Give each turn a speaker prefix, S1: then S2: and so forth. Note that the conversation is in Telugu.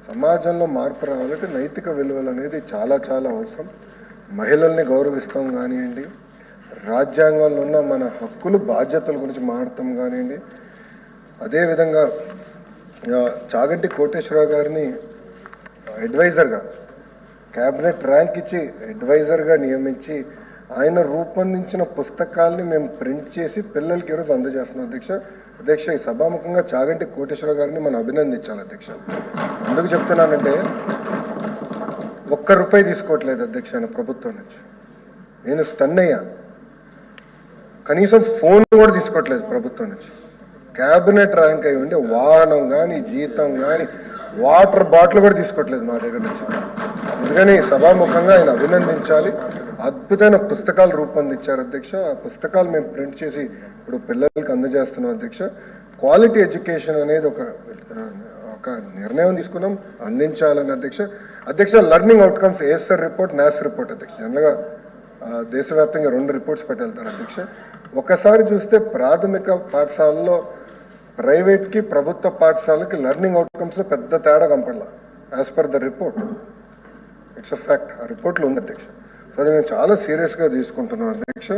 S1: సమాజంలో మార్పు రావాలంటే నైతిక విలువలు అనేది చాలా చాలా అవసరం. మహిళల్ని గౌరవిస్తాం కానివ్వండి, రాజ్యాంగంలో ఉన్న మన హక్కులు బాధ్యతల గురించి మాట్లాడతాం కానివ్వండి, అదేవిధంగా చాగంటి కోటేశ్వరరావు గారిని అడ్వైజర్గా క్యాబినెట్ ర్యాంక్ ఇచ్చి అడ్వైజర్గా నియమించి ఆయన రూపొందించిన పుస్తకాల్ని మేము ప్రింట్ చేసి పిల్లలకి ఈరోజు అందజేస్తున్నాం అధ్యక్ష ఈ సభాముఖంగా చాగంటి కోటేశ్వరరావు గారిని మనం అభినందించాలి అధ్యక్ష. ఎందుకు చెప్తున్నానంటే ₹1 తీసుకోవట్లేదు అధ్యక్ష ఆయన ప్రభుత్వం నుంచి. నేను స్టన్ అయ్యా. కనీసం ఫోన్ కూడా తీసుకోవట్లేదు ప్రభుత్వం నుంచి. క్యాబినెట్ ర్యాంక్ అయి ఉండి వాహనం కానీ జీతం కానీ వాటర్ బాటిల్ కూడా తీసుకోవట్లేదు మా దగ్గర నుంచి. అందుకని సభాముఖంగా ఆయన అభినందించాలి. అద్భుతమైన పుస్తకాలు రూపొందించారు అధ్యక్ష. ఆ పుస్తకాలు మేము ప్రింట్ చేసి ఇప్పుడు పిల్లలకి అందజేస్తున్నాం అధ్యక్ష. క్వాలిటీ ఎడ్యుకేషన్ అనేది ఒక నిర్ణయం తీసుకున్నాం, అందించాలని అధ్యక్ష. Learning outcomes ASER report, NAS report అధ్యక్ష. జనరల్గా దేశవ్యాప్తంగా 2 రిపోర్ట్స్ పెట్టెళ్తారు అధ్యక్ష. ఒకసారి చూస్తే ప్రాథమిక పాఠశాలలో ప్రైవేట్కి ప్రభుత్వ పాఠశాలకి లెర్నింగ్ అవుట్కమ్స్లో పెద్ద తేడా కనపడలా. As per the report, it's a fact. ఆ రిపోర్ట్లో ఉంది అధ్యక్ష. సో అది మేము చాలా సీరియస్గా తీసుకుంటున్నాం అధ్యక్ష.